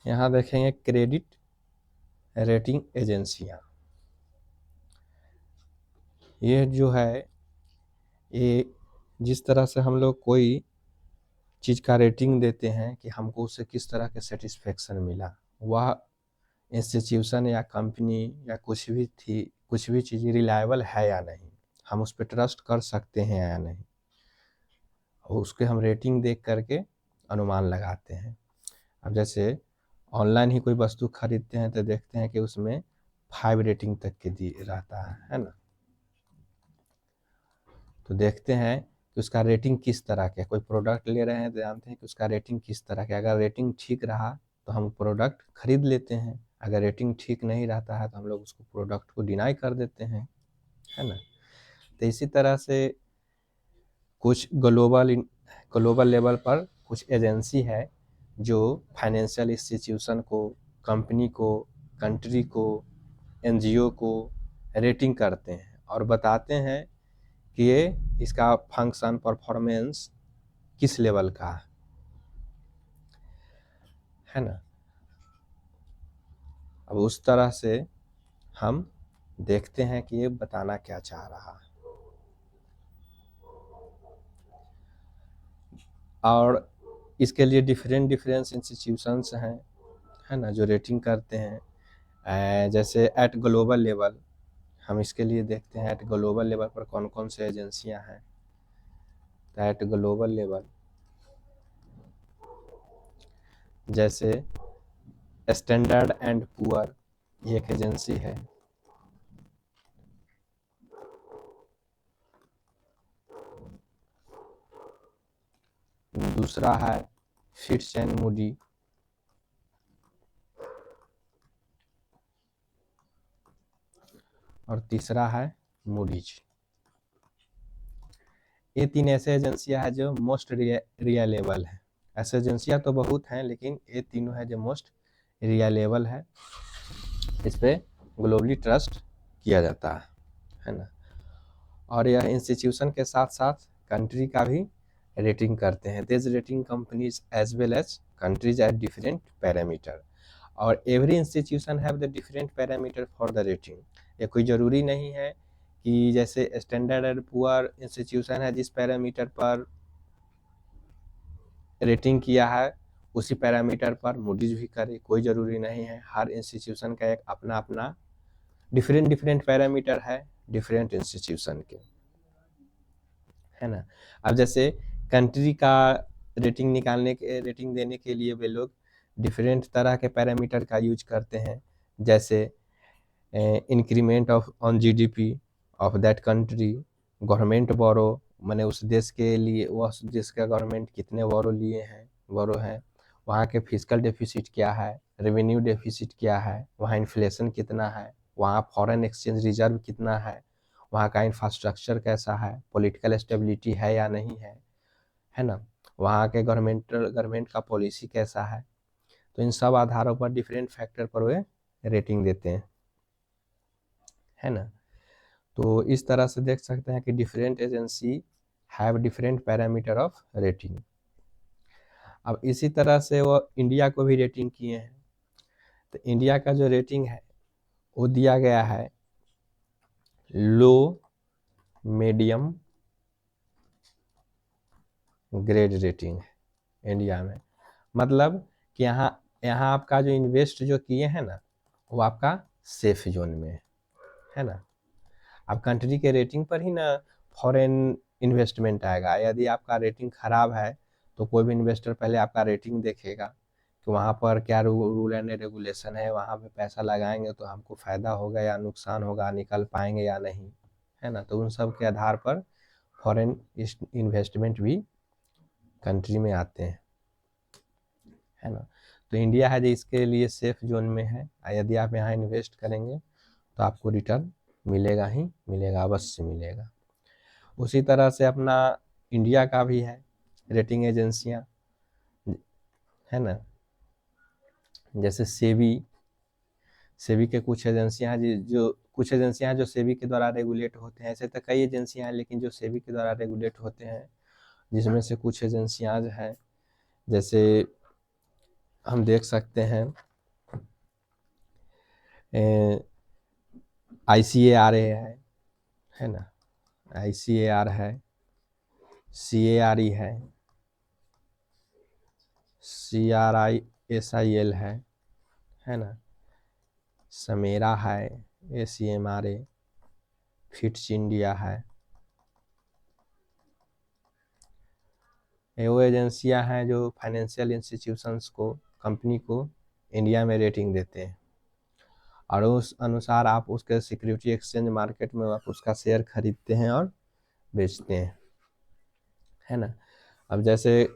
यहाँ देखेंगे credit rating एजेंसियाँ। ये जो है, ये जिस तरह से हम लोग कोई चीज़ का रेटिंग देते हैं कि हमको उससे किस तरह के सेटिस्फेक्शन मिला, वह इंस्टीट्यूशन या कंपनी या कुछ भी चीज़ रिलायबल है या नहीं, हम उस पर ट्रस्ट कर सकते हैं या नहीं, और उसके हम रेटिंग देख करके अनुमान लगाते हैं। अब जैसे ऑनलाइन ही कोई वस्तु खरीदते हैं तो देखते हैं कि उसमें 5 रेटिंग तक के दी रहता है ना। तो देखते हैं कि उसका रेटिंग किस तरह का है। कोई प्रोडक्ट ले रहे हैं तो जानते हैं कि उसका रेटिंग किस तरह का है। अगर रेटिंग ठीक रहा तो हम प्रोडक्ट खरीद लेते हैं, अगर रेटिंग ठीक नहीं रहता है तो हम लोग उसको प्रोडक्ट को डिनाई कर देते हैं, है ना। तो इसी तरह से कुछ ग्लोबल लेवल पर कुछ एजेंसी है जो फाइनेंशियल इंस्टीट्यूशन को, कंपनी को, कंट्री को, एनजीओ को रेटिंग करते हैं और बताते हैं कि ये इसका फंक्शन परफॉर्मेंस किस लेवल का है ना। अब उस तरह से हम देखते हैं कि ये बताना क्या चाह रहा है। और इसके लिए डिफरेंट इंस्टीट्यूशंस हैं, है ना, जो रेटिंग करते हैं। जैसे एट ग्लोबल लेवल, हम इसके लिए देखते हैं एट ग्लोबल लेवल पर कौन कौन से एजेंसियां हैं। तो एट ग्लोबल लेवल जैसे स्टैंडर्ड एंड पुअर, ये एक एजेंसी है। दूसरा है फिट्च एंड मूडी, और तीसरा है मूडीज। ये 3 ऐसे एजेंसियां हैं जो मोस्ट रियलेबल है। ऐसे एजेंसियां तो बहुत हैं लेकिन ये तीनों है जो मोस्ट रियलेबल है, इस पे ग्लोबली ट्रस्ट किया जाता है ना। और यह इंस्टीट्यूशन के साथ साथ कंट्री का भी रेटिंग करते हैं। This rating companies as well as countries at different parameter, और every institution have the different parameter for the rating. ये कोई ज़रूरी नहीं है कि जैसे स्टैंडर्ड एंड पुअर इंस्टीट्यूशन है जिस पैरामीटर पर रेटिंग किया है उसी पैरामीटर पर मूडीज भी करे, कोई ज़रूरी नहीं है। हर इंस्टीट्यूशन का एक अपना अपना डिफरेंट पैरामीटर है डिफरेंट इंस्टीट्यूशन के, है ना। अब जैसे कंट्री का रेटिंग देने के लिए वे लोग डिफरेंट तरह के पैरामीटर का यूज करते हैं। जैसे increment of on GDP of that country, government borrow, माने उस देश के लिए उस देश का गवर्नमेंट कितने बोरो हैं, वहाँ के फिजिकल डेफिसिट क्या है, रेवेन्यू डेफिसिट क्या है, वहाँ इन्फ्लेशन कितना है, वहाँ फॉरेन एक्सचेंज रिजर्व कितना है, वहाँ का इंफ्रास्ट्रक्चर कैसा है, पॉलिटिकल स्टेबिलिटी है या नहीं है ना, वहाँ के गवर्नमेंट का पॉलिसी कैसा है। तो इन सब आधारों पर डिफरेंट फैक्टर पर वे रेटिंग देते हैं, है ना। तो इस तरह से देख सकते हैं कि different agency have different parameter of rating. अब इसी तरह से वो इंडिया को भी रेटिंग किए हैं। तो इंडिया का जो रेटिंग है वो दिया गया है लो, मीडियम, ग्रेड रेटिंग है इंडिया में। मतलब कि यहाँ यहाँ आपका जो इन्वेस्ट जो किए हैं ना वो आपका सेफ जोन में है ना। अब कंट्री के रेटिंग पर ही ना फॉरेन इन्वेस्टमेंट आएगा। यदि आपका रेटिंग खराब है तो कोई भी इन्वेस्टर पहले आपका रेटिंग देखेगा कि वहाँ पर क्या रूल एंड रेगुलेशन है, वहाँ पे पैसा लगाएंगे तो हमको फ़ायदा होगा या नुकसान होगा, निकल पाएंगे या नहीं, है ना। तो उन सब के आधार पर फॉरेन इन्वेस्टमेंट भी कंट्री में आते हैं, है ना। तो इंडिया है जो इसके लिए सेफ जोन में है। यदि आप यहाँ इन्वेस्ट करेंगे तो आपको रिटर्न मिलेगा ही मिलेगा, अवश्य मिलेगा। उसी तरह से अपना इंडिया का भी है रेटिंग एजेंसियाँ, है ना। जैसे सेबी के कुछ एजेंसियाँ हैं जो कुछ एजेंसियाँ हैं जो सेबी के द्वारा रेगुलेट होते हैं। ऐसे तो कई एजेंसियाँ हैं लेकिन जो सेबी के द्वारा रेगुलेट होते हैं, जिसमें से कुछ एजेंसियाँ हैं जैसे हम देख सकते हैं ICAR है ना, ICAR है, CARE है, CRISIL है ना, समेरा है, ACMRA, फिट्स इंडिया है। ये वो एजेंसियां हैं जो फाइनेंशियल इंस्टीट्यूशंस को, कंपनी को इंडिया में रेटिंग देते हैं, और उस अनुसार आप उसके सिक्योरिटी एक्सचेंज मार्केट में आप उसका शेयर खरीदते हैं और बेचते हैं, है ना। अब जैसे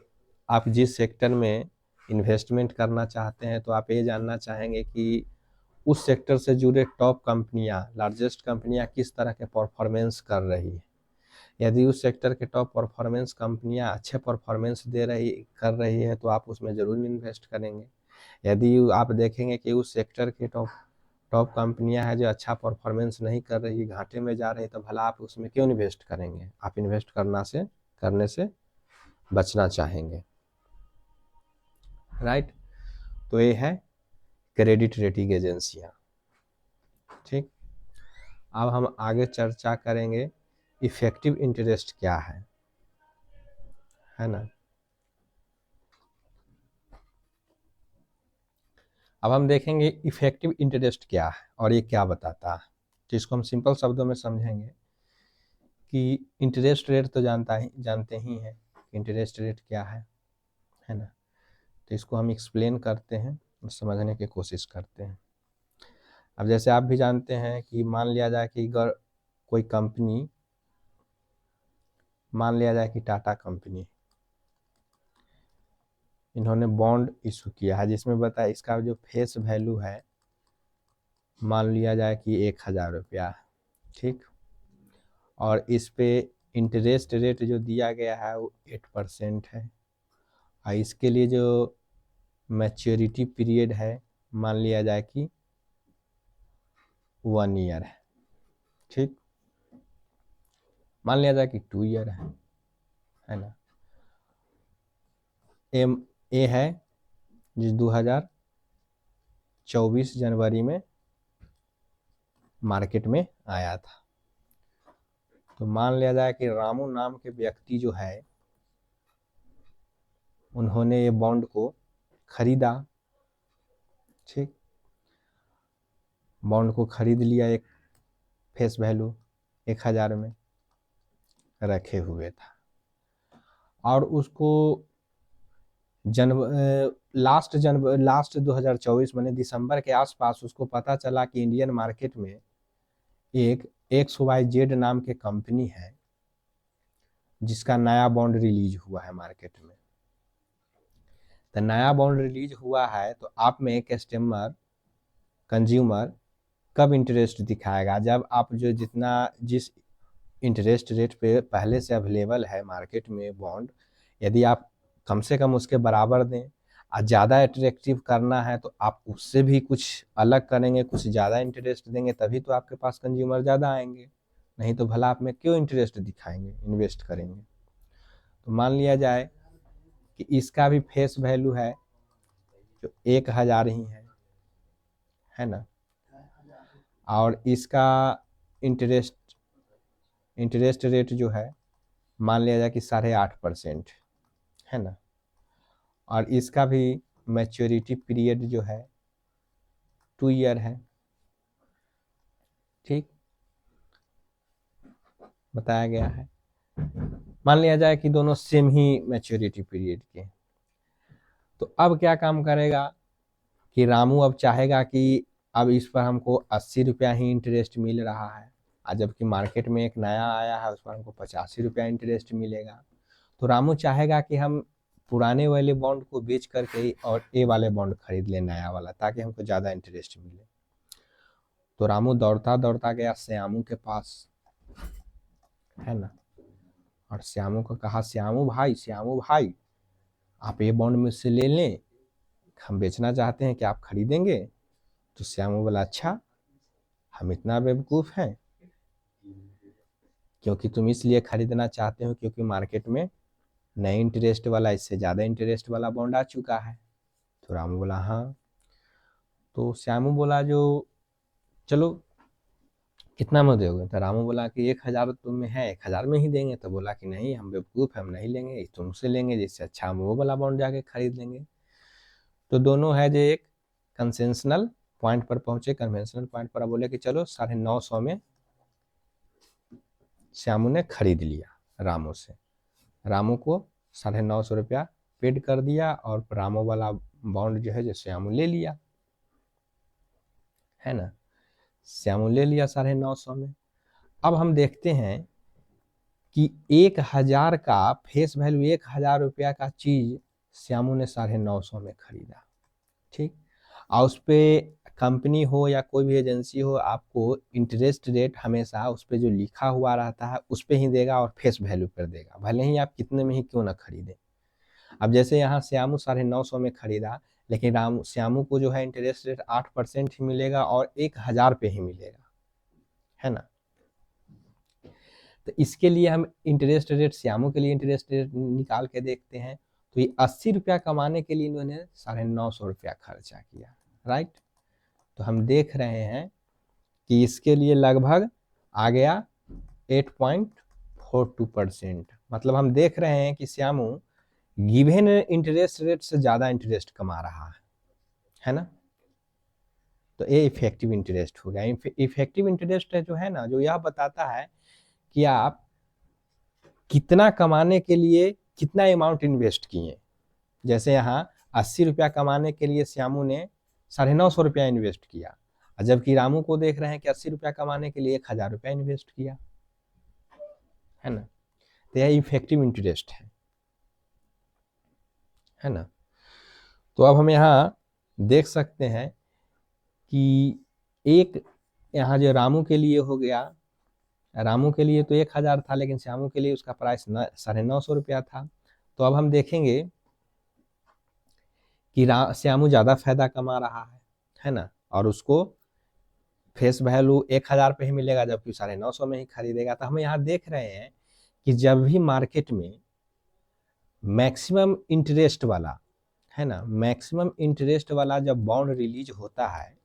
आप जिस सेक्टर में इन्वेस्टमेंट करना चाहते हैं तो आप ये जानना चाहेंगे कि उस सेक्टर से जुड़े टॉप कंपनियां, लार्जेस्ट कंपनियां किस तरह के परफॉर्मेंस कर रही है। यदि उस सेक्टर के टॉप परफॉर्मेंस कंपनियां अच्छे परफॉर्मेंस कर रही है तो आप उसमें ज़रूर इन्वेस्ट करेंगे। यदि आप देखेंगे कि उस सेक्टर के टॉप टॉप कंपनियां हैं जो अच्छा परफॉर्मेंस नहीं कर रही, घाटे में जा रही, तो भला आप उसमें क्यों इन्वेस्ट करेंगे। आप इन्वेस्ट करने से बचना चाहेंगे, राइट। तो ये है क्रेडिट रेटिंग एजेंसियां। ठीक, अब हम आगे चर्चा करेंगे इफेक्टिव इंटरेस्ट क्या है ना। अब हम देखेंगे इफेक्टिव इंटरेस्ट क्या है और ये क्या बताता है। तो इसको हम सिंपल शब्दों में समझेंगे कि इंटरेस्ट रेट तो जानते ही हैं, इंटरेस्ट रेट क्या है ना। तो इसको हम एक्सप्लेन करते हैं और समझने की कोशिश करते हैं। अब जैसे आप भी जानते हैं कि मान लिया जाए कि अगर कोई कंपनी, मान लिया जाए कि टाटा कंपनी, इन्होंने बॉन्ड इशू किया है जिसमें बताया इसका जो फेस वैल्यू है मान लिया जाए कि 1000 रुपया, ठीक। और इस पे इंटरेस्ट रेट जो दिया गया है वो 8% है, और इसके लिए जो मैच्योरिटी पीरियड है मान लिया जाए कि 1 ईयर है, ठीक। मान लिया जाए कि 2 ईयर है ना। ए है जिस 2024 जनवरी में मार्केट में आया था। तो मान लिया जाए कि रामू नाम के व्यक्ति जो है उन्होंने ये बॉन्ड को खरीदा, ठीक। बॉन्ड को खरीद लिया, एक फेस वैल्यू 1000 में रखे हुए था, और उसको लास्ट 2024 मैंने दिसंबर के आसपास उसको पता चला कि इंडियन मार्केट में एक XYZ नाम के कंपनी है जिसका नया बॉन्ड रिलीज हुआ है मार्केट में। तो नया बॉन्ड रिलीज हुआ है तो आप में कस्टमर, कंज्यूमर कब इंटरेस्ट दिखाएगा, जब आप जिस इंटरेस्ट रेट पे पहले से अवेलेबल है मार्केट में बॉन्ड, यदि आप कम से कम उसके बराबर दें, और ज़्यादा अट्रैक्टिव करना है तो आप उससे भी कुछ अलग करेंगे, कुछ ज़्यादा इंटरेस्ट देंगे, तभी तो आपके पास कंज्यूमर ज़्यादा आएंगे, नहीं तो भला आप में क्यों इंटरेस्ट दिखाएंगे, इन्वेस्ट करेंगे। तो मान लिया जाए कि इसका भी फेस वैल्यू है जो 1000 ही है ना, और इसका इंटरेस्ट रेट जो है मान लिया जाए कि 8.5% है ना, और इसका भी मैच्योरिटी पीरियड जो है 2 ईयर है, ठीक, बताया गया है। मान लिया जाए कि दोनों सेम ही मैच्योरिटी पीरियड के, तो अब क्या काम करेगा कि रामू अब चाहेगा कि अब इस पर हमको 80 रुपया ही इंटरेस्ट मिल रहा है, और जबकि मार्केट में एक नया आया है उस पर हमको 85 रुपया इंटरेस्ट मिलेगा। तो रामू चाहेगा कि हम पुराने वाले बॉन्ड को बेच करके और ए वाले बॉन्ड खरीद लें, नया वाला, ताकि हमको ज़्यादा इंटरेस्ट मिले। तो रामू दौड़ता दौड़ता गया श्यामू के पास, है ना, और श्यामू को कहा, श्यामू भाई आप ये बॉन्ड मुझसे ले लें, हम बेचना चाहते हैं, क्या आप खरीदेंगे। तो श्यामू बोला, अच्छा हम इतना बेवकूफ़ हैं, क्योंकि तुम इसलिए खरीदना चाहते हो क्योंकि मार्केट में नए इंटरेस्ट वाला, इससे ज़्यादा इंटरेस्ट वाला बॉन्ड आ चुका है, तो रामू बोला हाँ। तो श्यामू बोला जो चलो कितना में दोगे? तो रामू बोला कि 1,000 तुम्हें है, 1,000 में ही देंगे। तो बोला कि नहीं, हम बेवकूफ़, हम नहीं लेंगे, तुमसे लेंगे, जिससे अच्छा हम वो वाला बॉन्ड जाके खरीद लेंगे। तो दोनों है जो एक कंसेंशनल पॉइंट पर पहुंचे। कन्वेंशनल पॉइंट पर बोले कि चलो 950 में श्यामू ने खरीद लिया रामू से। रामू को 950 रुपया पेड कर दिया और रामू वाला बॉन्ड जो है जो श्यामू ले लिया, है ना। श्यामू ले लिया 950 में। अब हम देखते हैं कि 1,000 का फेस वैल्यू, 1,000 रुपया का चीज श्यामू ने 950 में खरीदा, ठीक। और उस पर कंपनी हो या कोई भी एजेंसी हो, आपको इंटरेस्ट रेट हमेशा उस पर जो लिखा हुआ रहता है उस पर ही देगा और फेस वैल्यू पर देगा, भले ही आप कितने में ही क्यों ना खरीदें। अब जैसे यहाँ श्यामू 950 में खरीदा, लेकिन श्यामू को जो है इंटरेस्ट रेट 8% ही मिलेगा और 1,000 पे ही मिलेगा, है ना। तो इसके लिए हम इंटरेस्ट रेट, श्यामू के लिए इंटरेस्ट रेट निकाल के देखते हैं। तो ये 80 रुपया कमाने के लिए इन्होंने 950 रुपया खर्चा किया, राइट। तो हम देख रहे हैं कि इसके लिए लगभग आ गया 8.42%। मतलब हम देख रहे हैं कि श्यामू गिवन इंटरेस्ट रेट से ज़्यादा इंटरेस्ट कमा रहा है ना। तो ये इफेक्टिव इंटरेस्ट हो गया। इफेक्टिव इंटरेस्ट जो है ना, जो यह बताता है कि आप कितना कमाने के लिए कितना अमाउंट इन्वेस्ट किए। जैसे यहाँ 80 रुपया कमाने के लिए श्यामू ने 950 रुपया इन्वेस्ट किया, जबकि रामू को देख रहे हैं कि 80 रुपया कमाने के लिए 1,000 रुपया इन्वेस्ट किया, है ना। तो यह इफेक्टिव इंटरेस्ट है ना। तो अब हम यहाँ देख सकते हैं कि एक यहाँ जो रामू के लिए हो गया, रामू के लिए तो 1,000 था, लेकिन श्यामू के लिए उसका प्राइस 950 रुपया था। तो अब हम देखेंगे कि श्यामू ज़्यादा फायदा कमा रहा है ना, और उसको फेस वैल्यू 1,000 पे ही मिलेगा, जबकि 950 में ही खरीदेगा। तो हम यहाँ देख रहे हैं कि जब भी मार्केट में मैक्सिमम इंटरेस्ट वाला, है ना, मैक्सिमम इंटरेस्ट वाला जब बॉन्ड रिलीज होता है,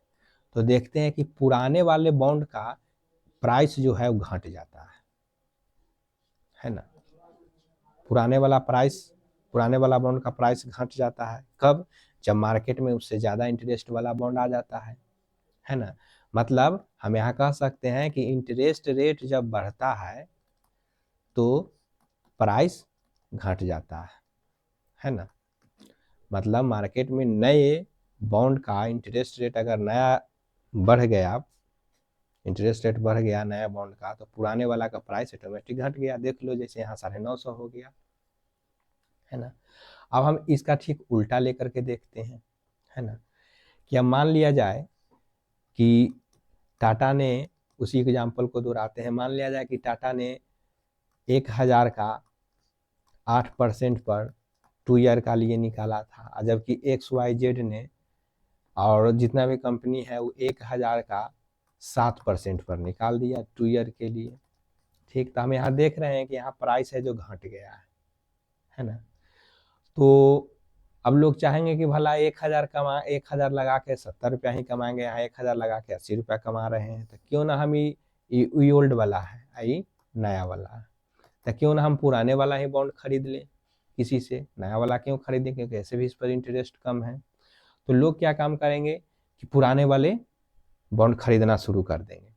तो देखते हैं कि पुराने वाले बॉन्ड का प्राइस जो है वो घट जाता है ना। पुराने वाला बॉन्ड का प्राइस घट जाता है कब? जब मार्केट में उससे ज़्यादा इंटरेस्ट वाला बॉन्ड आ जाता है ना। मतलब हम यहाँ कह सकते हैं कि इंटरेस्ट रेट जब बढ़ता है तो प्राइस घट जाता है ना। मतलब मार्केट में नए बॉन्ड का इंटरेस्ट रेट अगर नया बढ़ गया, इंटरेस्ट रेट बढ़ गया नया बॉन्ड का, तो पुराने वाला का प्राइस ऑटोमेटिक घट गया। देख लो जैसे यहाँ 950 हो गया, है ना। अब हम इसका ठीक उल्टा लेकर के देखते हैं, है ना। कि अब मान लिया जाए कि टाटा ने, उसी एग्जाम्पल को दोहराते हैं, मान लिया जाए कि टाटा ने 1,000 का 8% पर 2 ईयर का लिए निकाला था, जबकि XYZ ने और जितना भी कंपनी है वो 1,000 का 7% पर निकाल दिया 2 ईयर के लिए, ठीक। तो हम यहाँ देख रहे हैं कि यहाँ प्राइस है जो घट गया है ना। तो अब लोग चाहेंगे कि भला 1,000 लगा के 70 रुपया ही कमाएंगे, यहाँ 1,000 लगा के 80 रुपया कमा रहे हैं, तो क्यों ना हम ये ओल्ड वाला है, ये नया वाला है, तो क्यों ना हम पुराने वाला ही बॉन्ड खरीद लें किसी से, नया वाला क्यों खरीदें, क्योंकि ऐसे भी इस पर इंटरेस्ट कम है। तो लोग क्या काम करेंगे कि पुराने वाले बॉन्ड खरीदना शुरू कर देंगे।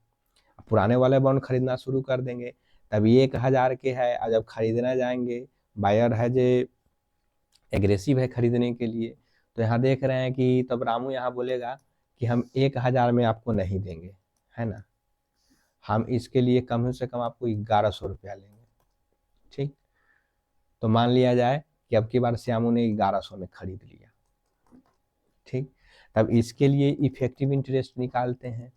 पुराने वाले बॉन्ड खरीदना शुरू कर देंगे, तभी 1,000 के है, और जब खरीदना जाएंगे, बायर है जो एग्रेसिव है खरीदने के लिए, तो यहाँ देख रहे हैं कि तब रामू यहाँ बोलेगा कि हम 1,000 में आपको नहीं देंगे, है ना, हम इसके लिए कम से कम आपको 1,100 रुपया लेंगे, ठीक। तो मान लिया जाए कि अब की बार श्यामू ने 1,100 में खरीद लिया, ठीक। तब इसके लिए इफेक्टिव इंटरेस्ट निकालते हैं।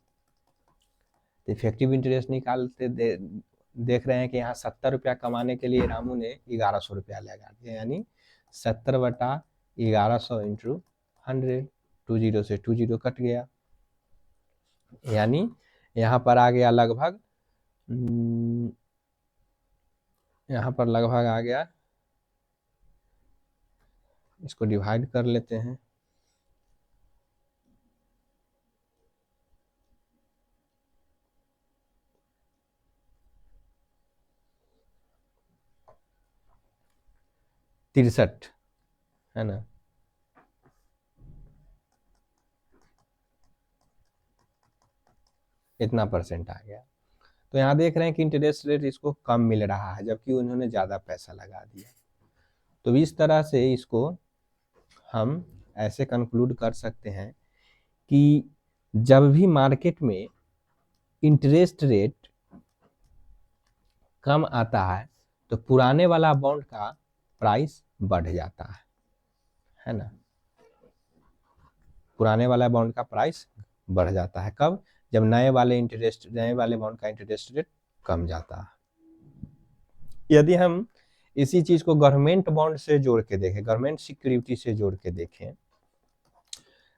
तो इफेक्टिव इंटरेस्ट निकालते देख रहे हैं कि यहाँ 70 रुपया कमाने के लिए रामू ने 1,100 रुपया लगा दिया, यानी 70/1100 इंटू 100, 20 से 20 कट गया, यानी यहाँ पर आ गया लगभग, यहाँ पर लगभग आ गया, इसको डिवाइड कर लेते हैं, 63 है ना, इतना परसेंट आ गया। तो यहाँ देख रहे हैं कि इंटरेस्ट रेट इसको कम मिल रहा है जबकि उन्होंने ज़्यादा पैसा लगा दिया। तो इस तरह से इसको हम ऐसे कंक्लूड कर सकते हैं कि जब भी मार्केट में इंटरेस्ट रेट कम आता है तो पुराने वाला बॉन्ड का प्राइस बढ़ जाता है ना, पुराने वाला बॉन्ड का प्राइस बढ़ जाता है। कब? जब नए वाले बॉन्ड का इंटरेस्ट रेट कम जाता है। यदि हम इसी चीज को गवर्नमेंट बॉन्ड से जोड़ के देखें, गवर्नमेंट सिक्योरिटी से जोड़ के देखें,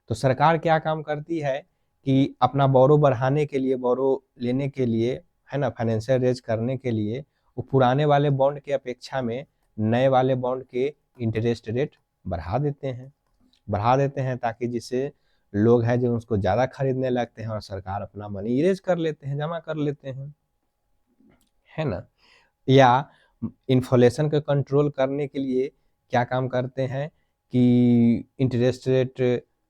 तो सरकार क्या काम करती है कि अपना बोरो बढ़ाने के लिए, बोरो लेने के लिए, है ना, फाइनेंशियल रेज करने के लिए वो पुराने वाले बॉन्ड के अपेक्षा में नए वाले बॉन्ड के इंटरेस्ट रेट बढ़ा देते हैं ताकि जिससे लोग हैं जो उसको ज़्यादा खरीदने लगते हैं और सरकार अपना मनी इरेज कर लेते हैं, जमा कर लेते हैं, है ना। या इन्फ्लेशन को कंट्रोल करने के लिए क्या काम करते हैं कि इंटरेस्ट रेट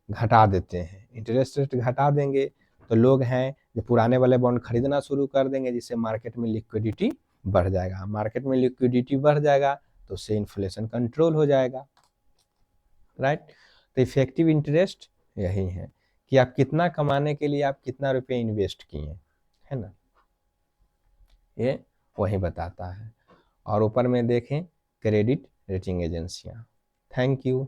घटा देते हैं। इंटरेस्ट रेट घटा देंगे तो लोग हैं जो पुराने वाले बॉन्ड खरीदना शुरू कर देंगे, जिससे मार्केट में लिक्विडिटी बढ़ जाएगा। मार्केट में लिक्विडिटी बढ़ जाएगा तो उससे इन्फ्लेशन कंट्रोल हो जाएगा, राइट। तो इफेक्टिव इंटरेस्ट यही है कि आप कितना कमाने के लिए आप कितना रुपये इन्वेस्ट किए, है ना, ये वही बताता है। और ऊपर में देखें क्रेडिट रेटिंग एजेंसियां। Thank you.